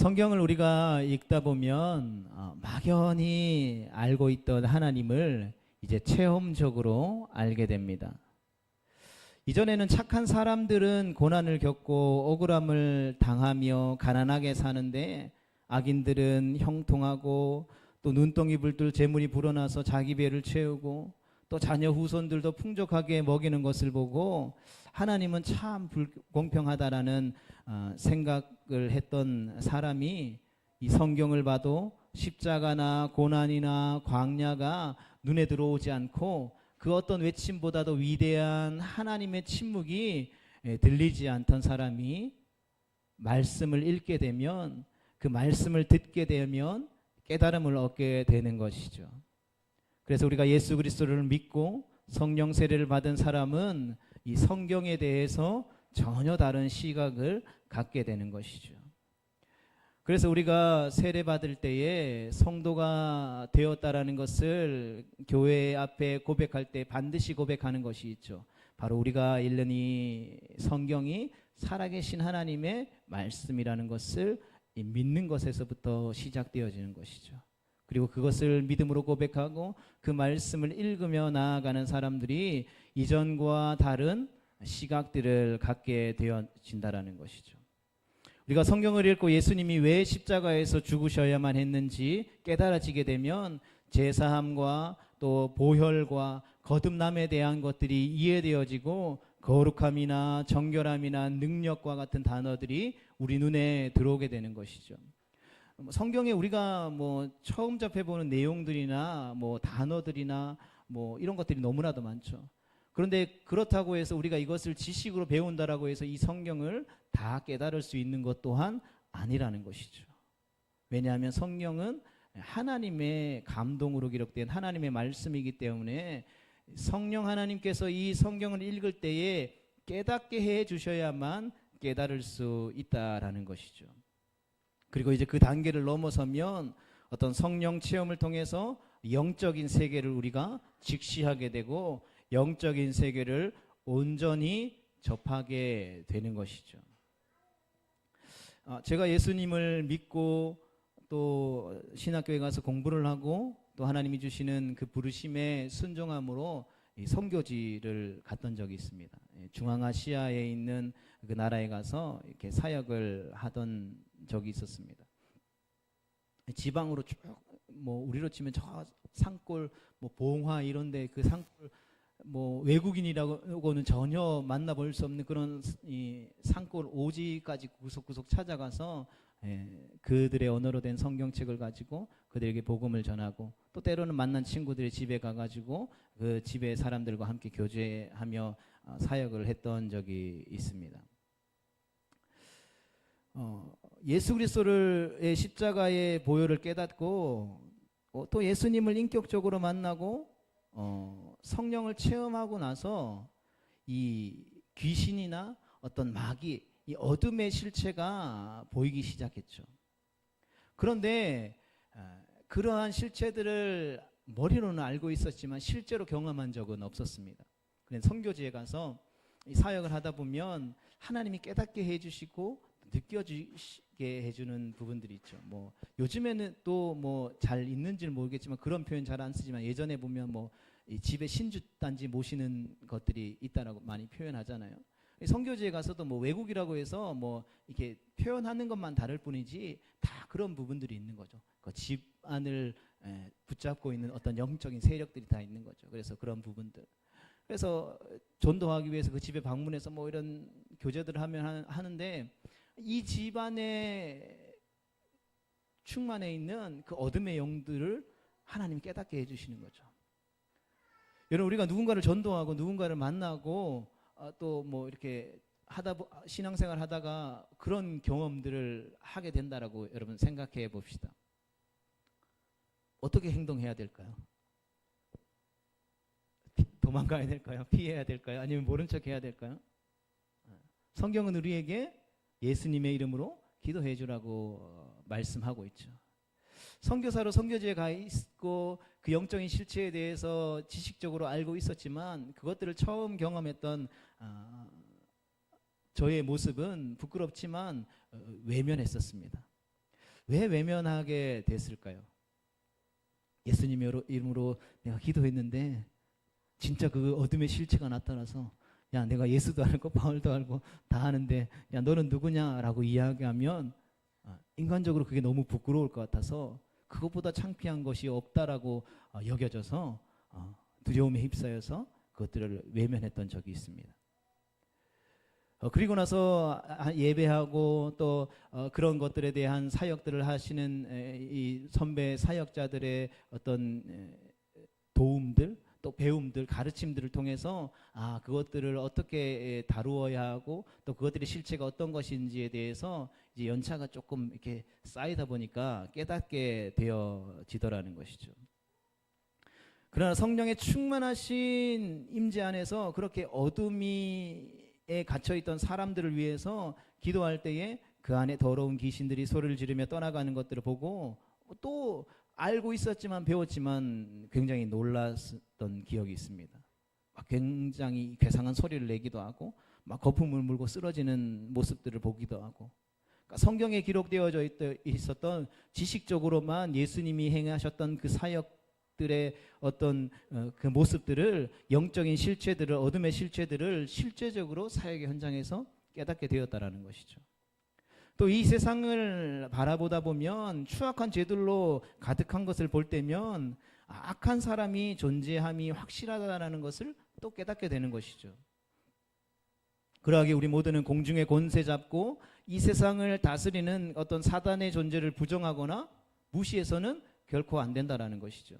성경을 우리가 읽다 보면 막연히 알고 있던 하나님을 이제 체험적으로 알게 됩니다. 이전에는 착한 사람들은 고난을 겪고 억울함을 당하며 가난하게 사는데, 악인들은 형통하고 또 눈덩이 불들 재물이 불어나서 자기 배를 채우고 또 자녀 후손들도 풍족하게 먹이는 것을 보고 하나님은 참 불공평하다라는 생각을 했던 사람이 이 성경을 봐도 십자가나 고난이나 광야가 눈에 들어오지 않고 그 어떤 외침보다도 위대한 하나님의 침묵이 들리지 않던 사람이 말씀을 읽게 되면, 그 말씀을 듣게 되면 깨달음을 얻게 되는 것이죠. 그래서 우리가 예수 그리스도를 믿고 성령 세례를 받은 사람은 이 성경에 대해서 전혀 다른 시각을 갖게 되는 것이죠. 그래서 우리가 세례 받을 때에 성도가 되었다라는 것을 교회 앞에 고백할 때 반드시 고백하는 것이 있죠. 바로 우리가 읽는 이 성경이 살아계신 하나님의 말씀이라는 것을 믿는 것에서부터 시작되어지는 것이죠. 그리고 그것을 믿음으로 고백하고 그 말씀을 읽으며 나아가는 사람들이 이전과 다른 시각들을 갖게 되어진다라는 것이죠. 우리가 성경을 읽고 예수님이 왜 십자가에서 죽으셔야만 했는지 깨달아지게 되면 제사함과 또 보혈과 거듭남에 대한 것들이 이해되어지고 거룩함이나 정결함이나 능력과 같은 단어들이 우리 눈에 들어오게 되는 것이죠. 성경에 우리가 처음 접해보는 내용들이나 단어들이나 이런 것들이 너무나도 많죠. 그런데 그렇다고 해서 우리가 이것을 지식으로 배운다라고 해서 이 성경을 다 깨달을 수 있는 것 또한 아니라는 것이죠. 왜냐하면 성경은 하나님의 감동으로 기록된 하나님의 말씀이기 때문에 성령 하나님께서 이 성경을 읽을 때에 깨닫게 해 주셔야만 깨달을 수 있다라는 것이죠. 그리고 이제 그 단계를 넘어서면 어떤 성령 체험을 통해서 영적인 세계를 우리가 직시하게 되고 영적인 세계를 온전히 접하게 되는 것이죠. 제가 예수님을 믿고 또 신학교에 가서 공부를 하고 또 하나님이 주시는 그 부르심에 순종함으로 이 선교지를 갔던 적이 있습니다. 중앙아시아에 있는 그 나라에 가서 이렇게 사역을 하던 적이 있었습니다. 지방으로 쭉 우리로 치면 저 산골 봉화 이런데 그 산골 외국인이라고는 전혀 만나볼 수 없는 그런 이 산골 오지까지 구석구석 찾아가서 그들의 언어로 된 성경책을 가지고 그들에게 복음을 전하고 또 때로는 만난 친구들의 집에 가가지고 그 집의 사람들과 함께 교제하며 사역을 했던 적이 있습니다. 예수 그리스도의 십자가의 보혈을 깨닫고 또 예수님을 인격적으로 만나고 성령을 체험하고 나서 이 귀신이나 어떤 마귀, 이 어둠의 실체가 보이기 시작했죠. 그런데 그러한 실체들을 머리로는 알고 있었지만 실제로 경험한 적은 없었습니다. 그래서 선교지에 가서 이 사역을 하다 보면 하나님이 깨닫게 해주시고 느껴지게 해주는 부분들이 있죠. 요즘에는 또 잘 있는지는 모르겠지만 그런 표현 잘 안 쓰지만 예전에 보면 이 집에 신주단지 모시는 것들이 있다라고 많이 표현하잖아요. 선교지에 가서도 외국이라고 해서 이렇게 표현하는 것만 다를 뿐이지 다 그런 부분들이 있는 거죠. 그 집 안을 붙잡고 있는 어떤 영적인 세력들이 다 있는 거죠. 그래서 그런 부분들. 그래서 전도하기 위해서 그 집에 방문해서 이런 교제들을 하는데 이 집안에 충만해 있는 그 어둠의 영들을 하나님이 깨닫게 해주시는 거죠. 여러분, 우리가 누군가를 전도하고 누군가를 만나고 또 이렇게 신앙생활 하다가 그런 경험들을 하게 된다라고 여러분 생각해 봅시다. 어떻게 행동해야 될까요? 도망가야 될까요? 피해야 될까요? 아니면 모른 척 해야 될까요? 성경은 우리에게 예수님의 이름으로 기도해 주라고 말씀하고 있죠. 선교사로 선교지에 가 있고 그 영적인 실체에 대해서 지식적으로 알고 있었지만 그것들을 처음 경험했던 저의 모습은 부끄럽지만 외면했었습니다. 왜 외면하게 됐을까요? 예수님의 이름으로 내가 기도했는데 진짜 그 어둠의 실체가 나타나서 야, 내가 예수도 알고 바울도 알고 다 하는데 야, 너는 누구냐라고 이야기하면 인간적으로 그게 너무 부끄러울 것 같아서 그것보다 창피한 것이 없다라고 여겨져서 두려움에 휩싸여서 그것들을 외면했던 적이 있습니다. 그리고 나서 예배하고 또 그런 것들에 대한 사역들을 하시는 이 선배 사역자들의 어떤 도움들 또 배움들 가르침들을 통해서 그것들을 어떻게 다루어야 하고 또 그것들의 실체가 어떤 것인지에 대해서 이제 연차가 조금 이렇게 쌓이다 보니까 깨닫게 되어지더라는 것이죠. 그러나 성령의 충만하신 임재 안에서 그렇게 어둠에 갇혀있던 사람들을 위해서 기도할 때에 그 안에 더러운 귀신들이 소리를 지르며 떠나가는 것들을 보고 또 알고 있었지만 배웠지만 굉장히 놀랐던 기억이 있습니다. 막 굉장히 괴상한 소리를 내기도 하고 막 거품을 물고 쓰러지는 모습들을 보기도 하고, 그러니까 성경에 기록되어져 있었던 지식적으로만 예수님이 행하셨던 그 사역들의 어떤 그 모습들을, 영적인 실체들을, 어둠의 실체들을 실제적으로 사역의 현장에서 깨닫게 되었다라는 것이죠. 또 이 세상을 바라보다 보면 추악한 죄들로 가득한 것을 볼 때면 악한 사람이 존재함이 확실하다는 것을 또 깨닫게 되는 것이죠. 그러하게 우리 모두는 공중의 권세 잡고 이 세상을 다스리는 어떤 사단의 존재를 부정하거나 무시해서는 결코 안 된다라는 것이죠.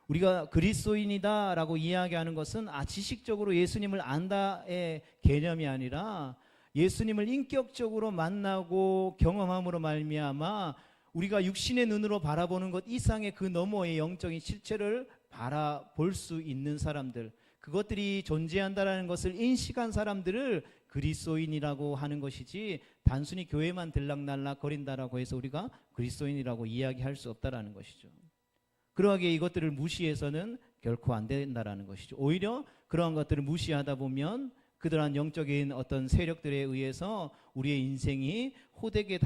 우리가 그리스도인이다라고 이야기하는 것은 지식적으로 예수님을 안다의 개념이 아니라 예수님을 인격적으로 만나고 경험함으로 말미암아 우리가 육신의 눈으로 바라보는 것 이상의 그 너머의 영적인 실체를 바라볼 수 있는 사람들, 그것들이 존재한다라는 것을 인식한 사람들을 그리스도인이라고 하는 것이지, 단순히 교회만 들락날락 거린다라고 해서 우리가 그리스도인이라고 이야기할 수 없다라는 것이죠. 그러하게 이것들을 무시해서는 결코 안 된다라는 것이죠. 오히려 그러한 것들을 무시하다 보면 그들한 영적인 어떤 세력들에 의해서 우리의 인생이 호됨을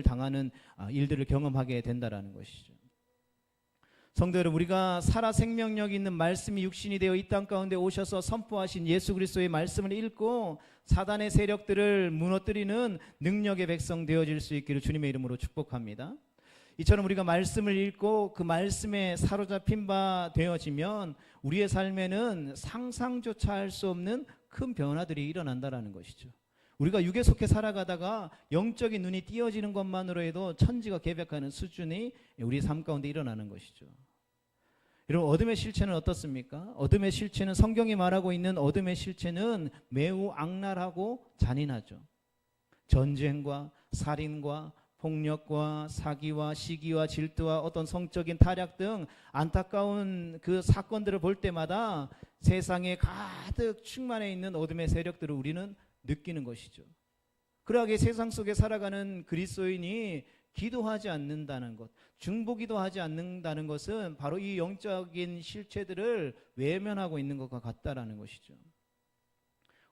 당하는 일들을 경험하게 된다라는 것이죠. 성도 여러분, 우리가 살아 생명력 있는 말씀이 육신이 되어 이 땅 가운데 오셔서 선포하신 예수 그리스도의 말씀을 읽고 사단의 세력들을 무너뜨리는 능력의 백성 되어질 수 있기를 주님의 이름으로 축복합니다. 이처럼 우리가 말씀을 읽고 그 말씀에 사로잡힌 바 되어지면 우리의 삶에는 상상조차 할 수 없는 큰 변화들이 일어난다라는 것이죠. 우리가 육에 속해 살아가다가 영적인 눈이 띄어지는 것만으로 해도 천지가 개벽하는 수준이 우리 삶 가운데 일어나는 것이죠. 여러분, 어둠의 실체는 어떻습니까? 어둠의 실체는, 성경이 말하고 있는 어둠의 실체는 매우 악랄하고 잔인하죠. 전쟁과 살인과 폭력과 사기와 시기와 질투와 어떤 성적인 타락 등 안타까운 그 사건들을 볼 때마다 세상에 가득 충만해 있는 어둠의 세력들을 우리는 느끼는 것이죠. 그러하게 세상 속에 살아가는 그리스도인이 기도하지 않는다는 것, 중보기도 하지 않는다는 것은 바로 이 영적인 실체들을 외면하고 있는 것과 같다라는 것이죠.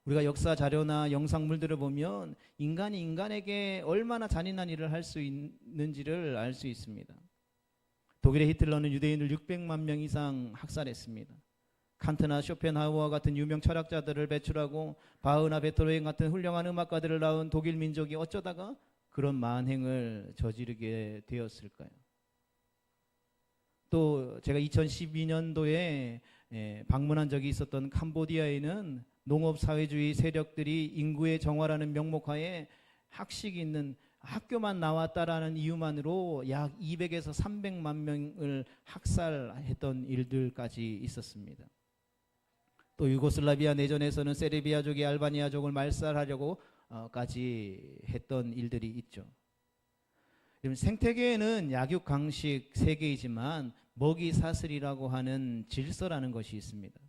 우리가 역사 자료나 영상물들을 보면 인간이 인간에게 얼마나 잔인한 일을 할 수 있는지를 알 수 있습니다. 독일의 히틀러는 유대인을 600만 명 이상 학살했습니다. 칸트나 쇼펜하우어 같은 유명 철학자들을 배출하고 바흐나 베토벤 같은 훌륭한 음악가들을 낳은 독일 민족이 어쩌다가 그런 만행을 저지르게 되었을까요? 또 제가 2012년도에 방문한 적이 있었던 캄보디아에는 농업사회주의 세력들이 인구의 정화라는 명목하에 학식이 있는 학교만 나왔다라는 이유만으로 약 200에서 300만 명을 학살했던 일들까지 있었습니다. 또 유고슬라비아 내전에서는 세르비아족이 알바니아족을 말살하려고까지 했던 일들이 있죠. 생태계에는 약육 강식 세계이지만 먹이 사슬이라고 하는 질서라는 것이 있습니다.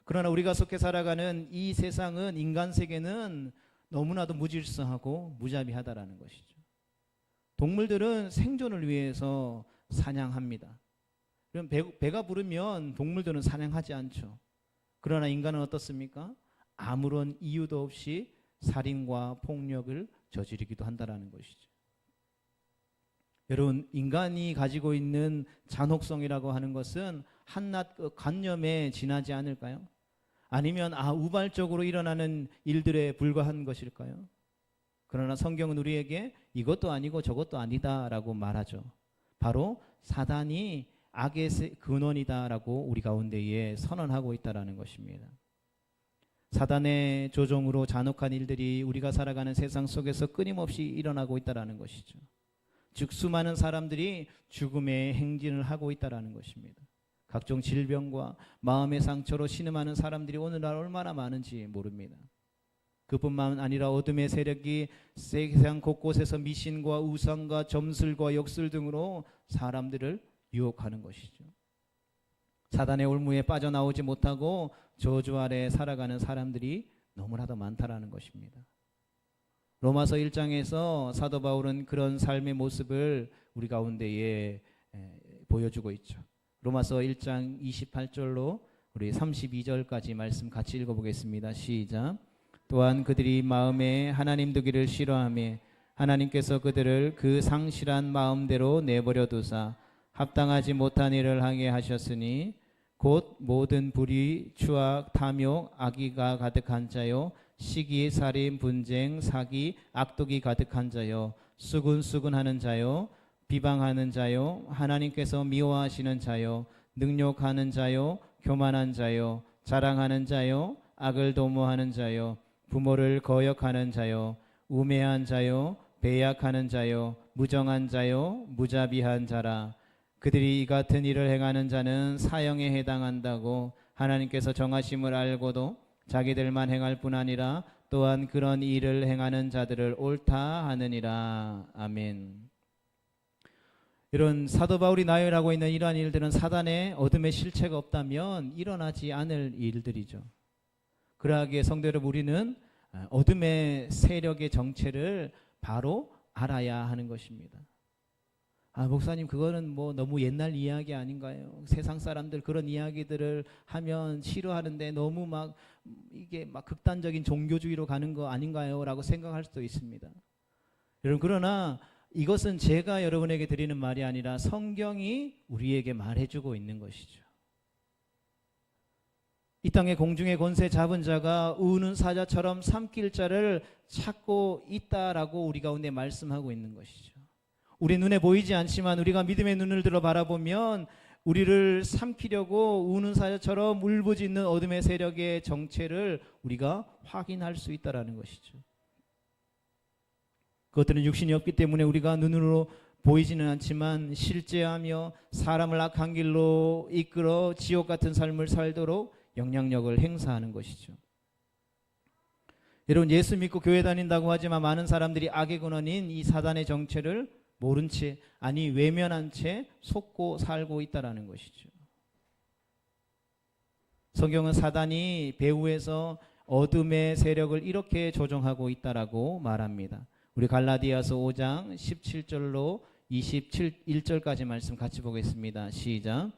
그러나 우리가 속해 살아가는 이 세상은, 인간 세계는 너무나도 무질서하고 무자비하다라는 것이죠. 동물들은 생존을 위해서 사냥합니다. 그럼 배가 부르면 동물들은 사냥하지 않죠. 그러나 인간은 어떻습니까? 아무런 이유도 없이 살인과 폭력을 저지르기도 한다라는 것이죠. 여러분, 인간이 가지고 있는 잔혹성이라고 하는 것은 한낱 그 관념에 지나지 않을까요? 아니면 우발적으로 일어나는 일들에 불과한 것일까요? 그러나 성경은 우리에게 이것도 아니고 저것도 아니다라고 말하죠. 바로 사단이 악의 근원이다라고 우리 가운데에 선언하고 있다라는 것입니다. 사단의 조종으로 잔혹한 일들이 우리가 살아가는 세상 속에서 끊임없이 일어나고 있다라는 것이죠. 즉 수많은 사람들이 죽음의 행진을 하고 있다라는 것입니다. 각종 질병과 마음의 상처로 신음하는 사람들이 오늘날 얼마나 많은지 모릅니다. 그뿐만 아니라 어둠의 세력이 세상 곳곳에서 미신과 우상과 점술과 역술 등으로 사람들을 유혹하는 것이죠. 사단의 올무에 빠져나오지 못하고 저주 아래 살아가는 사람들이 너무나도 많다라는 것입니다. 로마서 1장에서 사도 바울은 그런 삶의 모습을 우리 가운데에 보여주고 있죠. 로마서 1장 28절로 우리 32절까지 말씀 같이 읽어보겠습니다. 시작. 또한 그들이 마음에 하나님 두기를 싫어하며 하나님께서 그들을 그 상실한 마음대로 내버려 두사 합당하지 못한 일을 하게 하셨으니 곧 모든 불의, 추악, 탐욕, 악의가 가득한 자요 시기, 살인, 분쟁, 사기, 악독이 가득한 자요 수군수군하는 자요 비방하는 자요 하나님께서 미워하시는 자요 능욕하는 자요 교만한 자요 자랑하는 자요 악을 도모하는 자요 부모를 거역하는 자요 우매한 자요 배약하는 자요 무정한 자요 무자비한 자라. 그들이 이 같은 일을 행하는 자는 사형에 해당한다고 하나님께서 정하심을 알고도 자기들만 행할 뿐 아니라 또한 그런 일을 행하는 자들을 옳다 하느니라. 아멘. 이런 사도 바울이 나열하고 있는 이러한 일들은 사단의 어둠의 실체가 없다면 일어나지 않을 일들이죠. 그러하기에 성도 여러분, 우리는 어둠의 세력의 정체를 바로 알아야 하는 것입니다. 목사님, 그거는 뭐 너무 옛날 이야기 아닌가요? 세상 사람들 그런 이야기들을 하면 싫어하는데 너무 이게 극단적인 종교주의로 가는 거 아닌가요? 라고 생각할 수도 있습니다. 여러분, 그러나 이것은 제가 여러분에게 드리는 말이 아니라 성경이 우리에게 말해주고 있는 것이죠. 이 땅의 공중의 권세 잡은 자가 우는 사자처럼 삼킬 자를 찾고 있다라고 우리 가운데 말씀하고 있는 것이죠. 우리 눈에 보이지 않지만 우리가 믿음의 눈을 들어 바라보면 우리를 삼키려고 우는 사자처럼 울부짖는 어둠의 세력의 정체를 우리가 확인할 수 있다는 것이죠. 그것들은 육신이 없기 때문에 우리가 눈으로 보이지는 않지만 실제하며 사람을 악한 길로 이끌어 지옥 같은 삶을 살도록 영향력을 행사하는 것이죠. 여러분, 예수 믿고 교회 다닌다고 하지만 많은 사람들이 악의 근원인 이 사단의 정체를 모른 채, 아니 외면한 채 속고 살고 있다는 것이죠. 성경은 사단이 배후에서 어둠의 세력을 이렇게 조종하고 있다라고 말합니다. 우리 갈라디아서 5장 17절로 21절까지 말씀 같이 보겠습니다. 시작.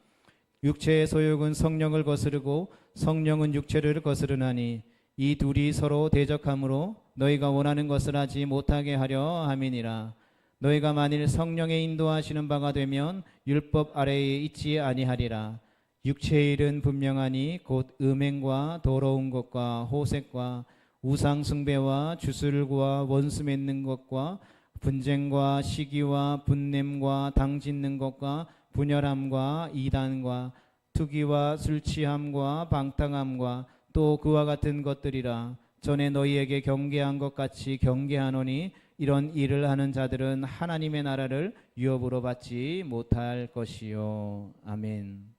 육체의 소욕은 성령을 거스르고 성령은 육체를 거스르나니 이 둘이 서로 대적하므로 너희가 원하는 것을 하지 못하게 하려 함이니라. 너희가 만일 성령의 인도하시는 바가 되면 율법 아래에 있지 아니하리라. 육체의 일은 분명하니 곧 음행과 더러운 것과 호색과 우상 숭배와 주술과 원수 맺는 것과 분쟁과 시기와 분냄과 당 짓는 것과 분열함과 이단과 투기와 술 취함과 방탕함과 또 그와 같은 것들이라. 전에 너희에게 경계한 것 같이 경계하노니 이런 일을 하는 자들은 하나님의 나라를 유업으로 받지 못할 것이요. 아멘.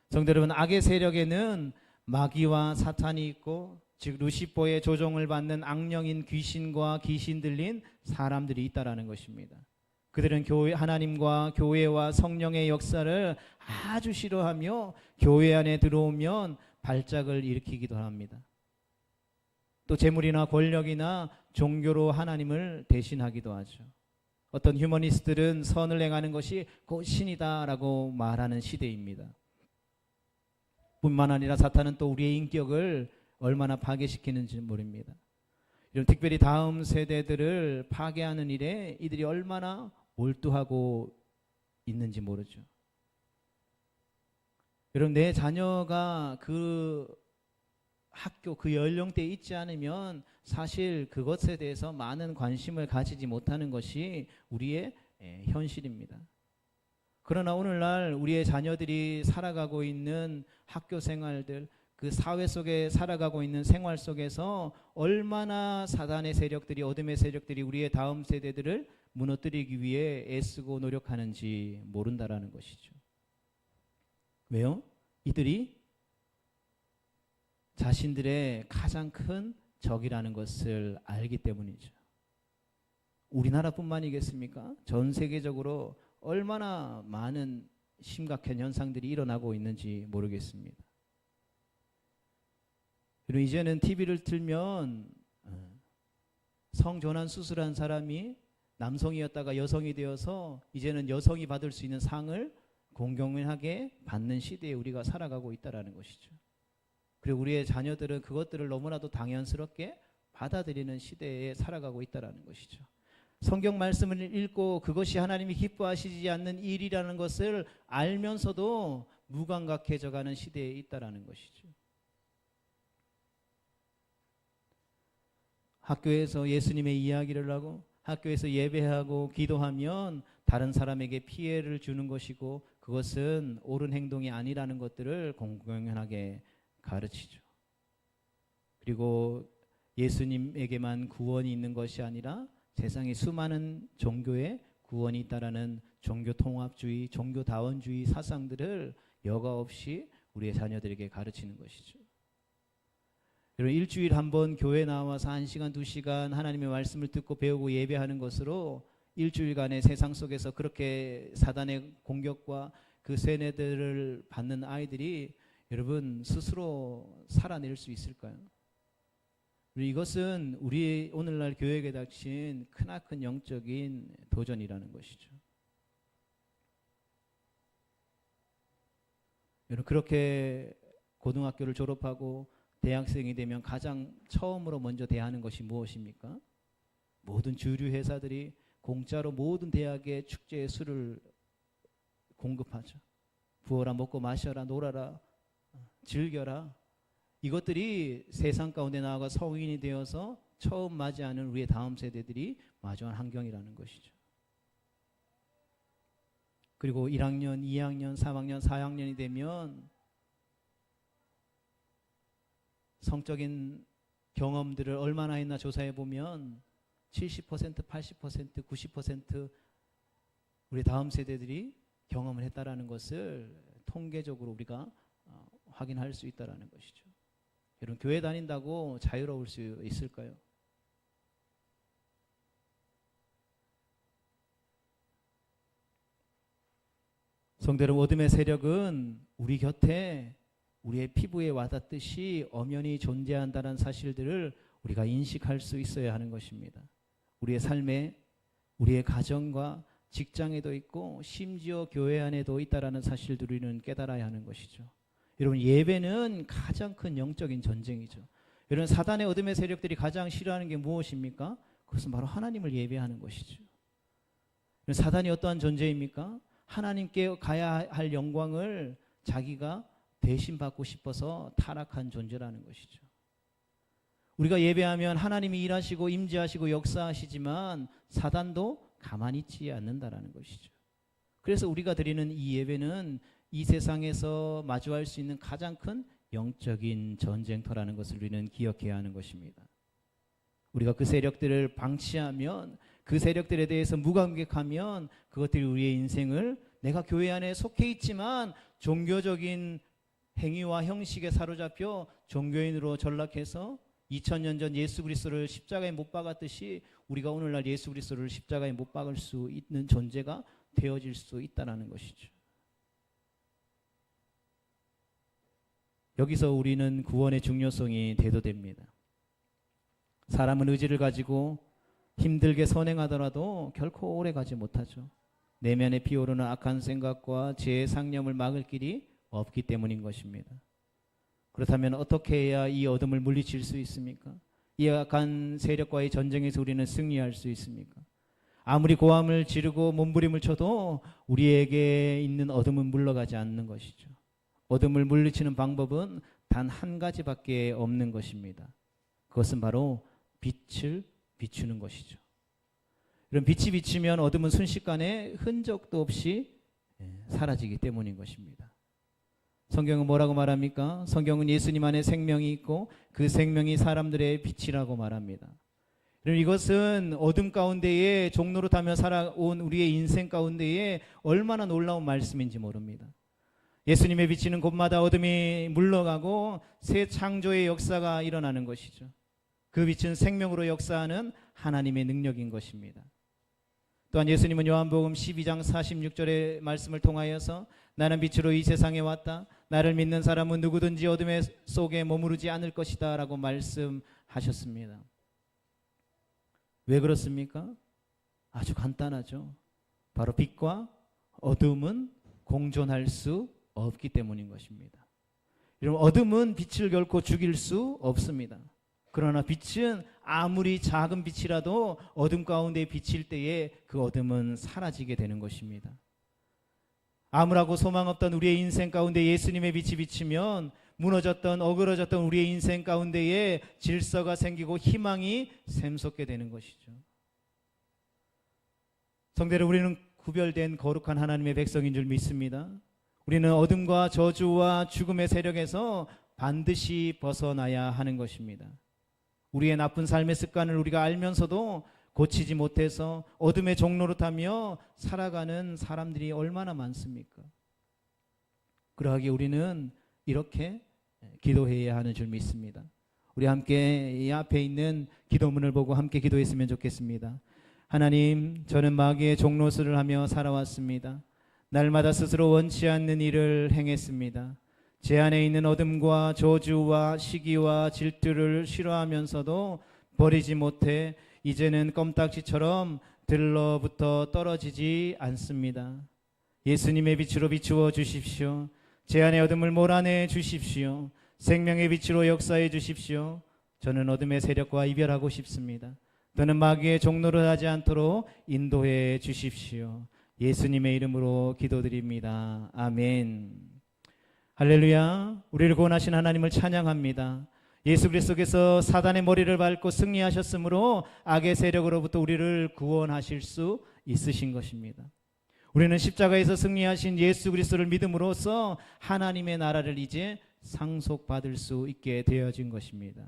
성도 여러분, 악의 세력에는 마귀와 사탄이 있고, 즉 루시퍼의 조종을 받는 악령인 귀신과 귀신 들린 사람들이 있다라는 것입니다. 그들은 하나님과 교회와 성령의 역사를 아주 싫어하며 교회 안에 들어오면 발작을 일으키기도 합니다. 또 재물이나 권력이나 종교로 하나님을 대신하기도 하죠. 어떤 휴머니스트들은 선을 행하는 것이 곧 신이다라고 말하는 시대입니다. 뿐만 아니라 사탄은 또 우리의 인격을 얼마나 파괴시키는지 모릅니다. 이런 특별히 다음 세대들을 파괴하는 일에 이들이 얼마나 몰두하고 있는지 모르죠. 여러분, 내 자녀가 그 학교 그 연령대에 있지 않으면 사실 그것에 대해서 많은 관심을 가지지 못하는 것이 우리의 현실입니다. 그러나 오늘날 우리의 자녀들이 살아가고 있는 학교 생활들, 그 사회 속에 살아가고 있는 생활 속에서 얼마나 사단의 세력들이, 어둠의 세력들이 우리의 다음 세대들을 무너뜨리기 위해 애쓰고 노력하는지 모른다라는 것이죠. 왜요? 이들이 자신들의 가장 큰 적이라는 것을 알기 때문이죠. 우리나라뿐만이겠습니까? 전 세계적으로 얼마나 많은 심각한 현상들이 일어나고 있는지 모르겠습니다. 그리고 이제는 TV를 틀면 성전환 수술한 사람이 남성이었다가 여성이 되어서 이제는 여성이 받을 수 있는 상을 공공연하게 받는 시대에 우리가 살아가고 있다는 것이죠. 그리고 우리의 자녀들은 그것들을 너무나도 당연스럽게 받아들이는 시대에 살아가고 있다는 것이죠. 성경 말씀을 읽고 그것이 하나님이 기뻐하시지 않는 일이라는 것을 알면서도 무감각해져 가는 시대에 있다는 것이죠. 학교에서 예수님의 이야기를 하고 학교에서 예배하고 기도하면 다른 사람에게 피해를 주는 것이고 그것은 옳은 행동이 아니라는 것들을 공공연하게 가르치죠. 그리고 예수님에게만 구원이 있는 것이 아니라 세상에 수많은 종교에 구원이 있다라는 종교 통합주의, 종교다원주의 사상들을 여과 없이 우리의 자녀들에게 가르치는 것이죠. 여러분, 일주일 한번 교회 나와서 1시간, 2시간 하나님의 말씀을 듣고 배우고 예배하는 것으로 일주일간의 세상 속에서 그렇게 사단의 공격과 그 세뇌들을 받는 아이들이 여러분 스스로 살아낼 수 있을까요? 이것은 우리 오늘날 교회에 닥친 크나큰 영적인 도전이라는 것이죠. 여러분, 그렇게 고등학교를 졸업하고 대학생이 되면 가장 처음으로 먼저 대하는 것이 무엇입니까? 모든 주류 회사들이 공짜로 모든 대학에 축제에 술을 공급하죠. 부어라, 먹고 마셔라, 놀아라, 즐겨라. 이것들이 세상 가운데 나아가 성인이 되어서 처음 맞이하는 우리의 다음 세대들이 마주한 환경이라는 것이죠. 그리고 1학년, 2학년, 3학년, 4학년이 되면 성적인 경험들을 얼마나 했나 조사해 보면 70%, 80%, 90% 우리 다음 세대들이 경험을 했다라는 것을 통계적으로 우리가 확인할 수 있다라는 것이죠. 여러분, 교회 다닌다고 자유로울 수 있을까요? 성도 여러분, 어둠의 세력은 우리 곁에 우리의 피부에 와닿듯이 엄연히 존재한다는 사실들을 우리가 인식할 수 있어야 하는 것입니다. 우리의 삶에, 우리의 가정과 직장에도 있고 심지어 교회 안에도 있다라는 사실들을 우리는 깨달아야 하는 것이죠. 여러분, 예배는 가장 큰 영적인 전쟁이죠. 여러분, 사단의 어둠의 세력들이 가장 싫어하는 게 무엇입니까? 그것은 바로 하나님을 예배하는 것이죠. 사단이 어떠한 존재입니까? 하나님께 가야 할 영광을 자기가 대신 받고 싶어서 타락한 존재라는 것이죠. 우리가 예배하면 하나님이 일하시고 임재하시고 역사하시지만 사단도 가만히 있지 않는다라는 것이죠. 그래서 우리가 드리는 이 예배는 이 세상에서 마주할 수 있는 가장 큰 영적인 전쟁터라는 것을 우리는 기억해야 하는 것입니다. 우리가 그 세력들을 방치하면, 그 세력들에 대해서 무감각하면 그것들이 우리의 인생을, 내가 교회 안에 속해 있지만 종교적인 행위와 형식에 사로잡혀 종교인으로 전락해서 2000년 전 예수 그리스도를 십자가에 못 박았듯이 우리가 오늘날 예수 그리스도를 십자가에 못 박을 수 있는 존재가 되어질 수 있다는 것이죠. 여기서 우리는 구원의 중요성이 대두됩니다. 사람은 의지를 가지고 힘들게 선행하더라도 결코 오래 가지 못하죠. 내면에 피어오르는 악한 생각과 죄의 상념을 막을 길이 없기 때문인 것입니다. 그렇다면 어떻게 해야 이 어둠을 물리칠 수 있습니까? 이 악한 세력과의 전쟁에서 우리는 승리할 수 있습니까? 아무리 고함을 지르고 몸부림을 쳐도 우리에게 있는 어둠은 물러가지 않는 것이죠. 어둠을 물리치는 방법은 단 한 가지밖에 없는 것입니다. 그것은 바로 빛을 비추는 것이죠. 이런 빛이 비치면 어둠은 순식간에 흔적도 없이 사라지기 때문인 것입니다. 성경은 뭐라고 말합니까? 성경은 예수님 안에 생명이 있고 그 생명이 사람들의 빛이라고 말합니다. 이것은 어둠 가운데에 종노릇하며 살아온 우리의 인생 가운데에 얼마나 놀라운 말씀인지 모릅니다. 예수님의 비치는 곳마다 어둠이 물러가고 새 창조의 역사가 일어나는 것이죠. 그 빛은 생명으로 역사하는 하나님의 능력인 것입니다. 또한 예수님은 요한복음 12장 46절의 말씀을 통하여서 나는 빛으로 이 세상에 왔다. 나를 믿는 사람은 누구든지 어둠 속에 머무르지 않을 것이다 라고 말씀하셨습니다. 왜 그렇습니까? 아주 간단하죠. 바로 빛과 어둠은 공존할 수 없기 때문인 것입니다. 여러분, 어둠은 빛을 결코 죽일 수 없습니다. 그러나 빛은 아무리 작은 빛이라도 어둠 가운데 비칠 때에 그 어둠은 사라지게 되는 것입니다. 암울하고 소망 없던 우리의 인생 가운데 예수님의 빛이 비치면 무너졌던 어그러졌던 우리의 인생 가운데에 질서가 생기고 희망이 샘솟게 되는 것이죠. 성도들, 우리는 구별된 거룩한 하나님의 백성인 줄 믿습니다. 우리는 어둠과 저주와 죽음의 세력에서 반드시 벗어나야 하는 것입니다. 우리의 나쁜 삶의 습관을 우리가 알면서도 고치지 못해서 어둠의 종노릇하며 살아가는 사람들이 얼마나 많습니까? 그러하기에 우리는 이렇게 기도해야 하는 줄 믿습니다. 우리 함께 이 앞에 있는 기도문을 보고 함께 기도했으면 좋겠습니다. 하나님, 저는 마귀의 종노릇을 하며 살아왔습니다. 날마다 스스로 원치 않는 일을 행했습니다. 제 안에 있는 어둠과 저주와 시기와 질투를 싫어하면서도 버리지 못해 이제는 껌딱지처럼 들러붙어 떨어지지 않습니다. 예수님의 빛으로 비추어 주십시오. 제 안의 어둠을 몰아내 주십시오. 생명의 빛으로 역사해 주십시오. 저는 어둠의 세력과 이별하고 싶습니다. 더는 마귀의 종노릇 하지 않도록 인도해 주십시오. 예수님의 이름으로 기도드립니다. 아멘. 할렐루야. 우리를 구원하신 하나님을 찬양합니다. 예수 그리스도께서 사단의 머리를 밟고 승리하셨으므로 악의 세력으로부터 우리를 구원하실 수 있으신 것입니다. 우리는 십자가에서 승리하신 예수 그리스도를 믿음으로써 하나님의 나라를 이제 상속받을 수 있게 되어진 것입니다.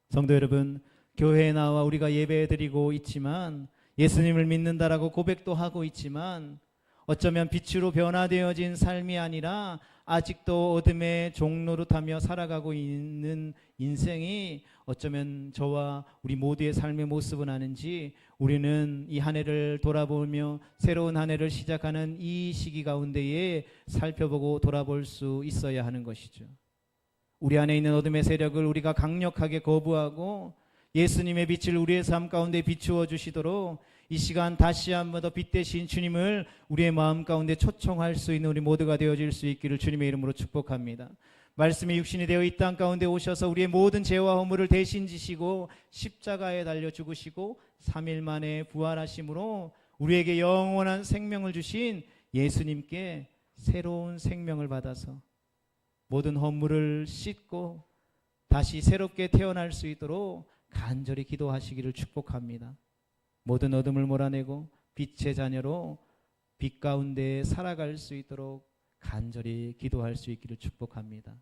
성도 여러분, 교회에 나와 우리가 예배드리고 있지만 예수님을 믿는다라고 고백도 하고 있지만 어쩌면 빛으로 변화되어진 삶이 아니라 아직도 어둠의 종노릇하며 살아가고 있는 인생이 어쩌면 저와 우리 모두의 삶의 모습은 아닌지 우리는 이 한 해를 돌아보며 새로운 한 해를 시작하는 이 시기 가운데에 살펴보고 돌아볼 수 있어야 하는 것이죠. 우리 안에 있는 어둠의 세력을 우리가 강력하게 거부하고 예수님의 빛을 우리의 삶 가운데 비추어 주시도록 이 시간 다시 한 번 더 빛 대신 주님을 우리의 마음 가운데 초청할 수 있는 우리 모두가 되어질 수 있기를 주님의 이름으로 축복합니다. 말씀이 육신이 되어 이 땅 가운데 오셔서 우리의 모든 죄와 허물을 대신 지시고 십자가에 달려 죽으시고 3일 만에 부활하심으로 우리에게 영원한 생명을 주신 예수님께 새로운 생명을 받아서 모든 허물을 씻고 다시 새롭게 태어날 수 있도록 간절히 기도하시기를 축복합니다. 모든 어둠을 몰아내고 빛의 자녀로 빛 가운데 살아갈 수 있도록 간절히 기도할 수 있기를 축복합니다.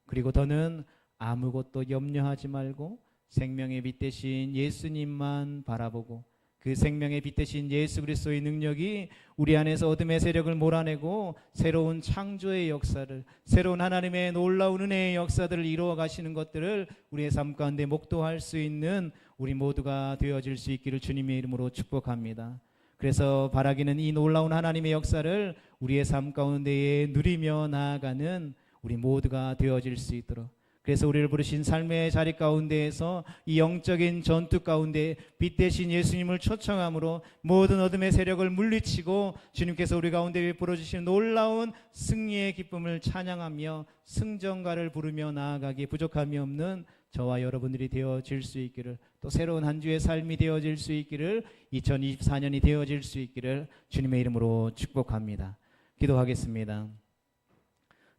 그리고 더는 아무것도 염려하지 말고 생명의 빛 대신 예수님만 바라보고 그 생명의 빛 대신 예수 그리스도의 능력이 우리 안에서 어둠의 세력을 몰아내고 새로운 창조의 역사를, 새로운 하나님의 놀라운 은혜의 역사들을 이루어 가시는 것들을 우리의 삶 가운데 목도할 수 있는 우리 모두가 되어질 수 있기를 주님의 이름으로 축복합니다. 그래서 바라기는 이 놀라운 하나님의 역사를 우리의 삶 가운데에 누리며 나아가는 우리 모두가 되어질 수 있도록, 그래서 우리를 부르신 삶의 자리 가운데에서 이 영적인 전투 가운데 빛 대신 예수님을 초청함으로 모든 어둠의 세력을 물리치고 주님께서 우리 가운데 베풀어 주신 놀라운 승리의 기쁨을 찬양하며 승전가를 부르며 나아가기에 부족함이 없는 저와 여러분들이 되어질 수 있기를, 또 새로운 한 주의 삶이 되어질 수 있기를, 2024년이 되어질 수 있기를 주님의 이름으로 축복합니다. 기도하겠습니다.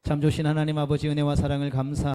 참 좋으신 하나님 아버지, 은혜와 사랑을 감사